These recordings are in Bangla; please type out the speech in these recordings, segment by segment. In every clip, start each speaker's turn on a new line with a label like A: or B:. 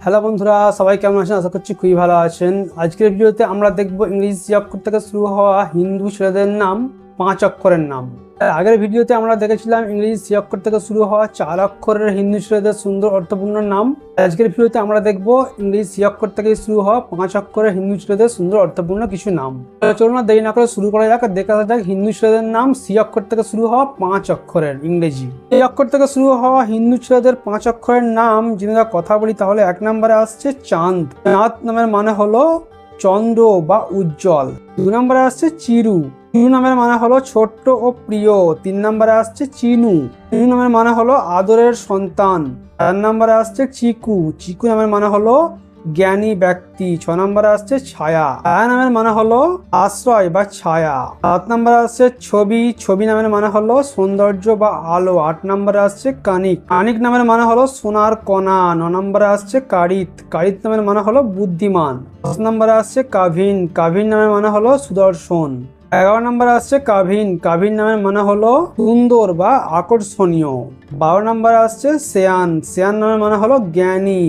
A: হ্যালো বন্ধুরা, সবাই কেমন আছেন? আশা করছি খুবই ভালো আছেন। আজকের ভিডিওতে আমরা দেখব ইংরেজি অক্ষর থেকে শুরু হওয়া হিন্দু ছেলেদের নাম 5 অক্ষরের নাম। আগের ভিডিওতে আমরা দেখেছিলাম ইংরেজি অক্ষর থেকে শুরু হওয়া 4 অক্ষরের হিন্দু ছেলেদের সুন্দর অর্থপূর্ণ নাম। আজকের ভিডিওতে আমরা দেখব ইংরেজি অক্ষর থেকে শুরু হওয়া 5 অক্ষরের হিন্দু ছেলেদের সুন্দর অর্থপূর্ণ কিছু নাম। চলুন না দেরি না করে শুরু করা যাক। দেখা যাক হিন্দু ছেলেদের নাম সি অক্ষর থেকে শুরু হওয়া 5 অক্ষরের ইংরেজি। এই অক্ষর থেকে শুরু হওয়া হিন্দু ছেলেদের 5 অক্ষরের নাম যদি আমরা কথা বলি তাহলে 1 নম্বরে আসছে চাঁদ। চাঁদ নামের মানে হলো চন্দ্র বা উজ্জ্বল। 2 নম্বরে আসছে চিরু। চিরু নামের মানে হলো ছোট্ট ও প্রিয়। 3 নম্বরে আসছে চিনু। চিনু নামের মানে হলো আদরের সন্তান। 4 নম্বরে আসছে চিকু। চিকু নামের মানে হলো জ্ঞানী ব্যক্তি। 6 নম্বরে আসছে ছায়া। ছায়া নামের মানে হলো আশ্রয় বা ছায়া। 7 নম্বরে আসছে ছবি। ছবি নামের মানে হলো সৌন্দর্য বা আলো। 8 নম্বরে আসছে কানিক। কানিক নামের মানে হলো সোনার কণা। 9 নম্বরে আসছে কারিত। কারিত নামের মানে হলো বুদ্ধিমান। 10 নম্বরে আসছে কাভিন। কাভিন নামের মানে হলো সুদর্শন। 11 নম্বরে আসছে কাভিন। কাভিন নামের মানে হলো সুন্দর বা আকর্ষণীয়। 12 নম্বরে আসছে সেয়ান। সেয়ান নামের মানে হলো জ্ঞানী।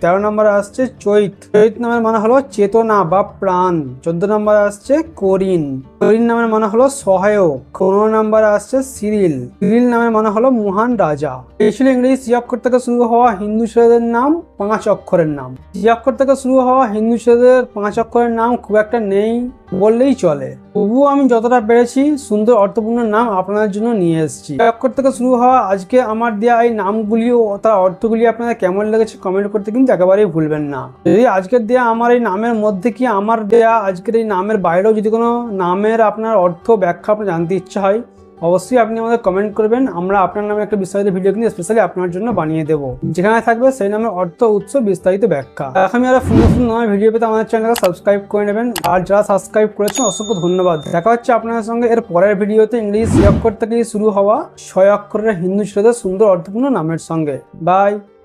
A: 13 নম্বরে আসছে চৈত। চৈত নামের মানে হলো চেতনা বা প্রাণ। 14 নম্বরে আসছে করিন। করিন নামের মানে হলো সহায়ক। 15 নম্বরে আসছে সিরিল। সিরিল নামের মানে হলো মহান রাজা। এই ছিল ইংরেজি সি অক্ষর থেকে শুরু হওয়া হিন্দু ছেলেদের নাম 5 অক্ষরের নাম। সি অক্ষর থেকে শুরু হওয়া হিন্দু ছেলেদের 5 অক্ষরের নাম খুব একটা নেই বললেই চলে, তবুও আমি যতটা পেরেছি সুন্দর অর্থপূর্ণ নাম আপনাদের জন্য নিয়ে এসেছি। এই অক্ষর থেকে শুরু হওয়া আজকে আমার দেওয়া এই নামগুলিও তার অর্থগুলি আপনাদের কেমন লেগেছে কমেন্ট করতে কিন্তু একেবারেই ভুলবেন না। যদি আজকের দেওয়া আমার এই নামের মধ্যে কি আমার দেওয়া আজকের এই নামের বাইরেও যদি কোনো নামের আপনার অর্থ ব্যাখ্যা আপনার জানতে ইচ্ছা হয় অবশ্যই আপনি আমাদের কমেন্ট করবেন। আমরা আপনার নামে একটা বিস্তারিত ভিডিও কিন্তু স্পেশালি আপনার জন্য বানিয়ে দেবো, যেখানে থাকবে সেই নামের অর্থ উৎস বিস্তারিত ব্যাখ্যা। এখন আরো সুন্দর সুন্দর নামের ভিডিও পেতে আমাদের চ্যানেলকে সাবস্ক্রাইব করে নেবেন। আর যারা সাবস্ক্রাইব করেছেন অসংখ্য ধন্যবাদ। দেখা হচ্ছে আপনাদের সঙ্গে এর পরের ভিডিওতে ইংরেজি সি অক্ষর থেকে শুরু হওয়া 6 অক্ষরের হিন্দু ছেলেদের সুন্দর অর্থপূর্ণ নামের সঙ্গে। বাই।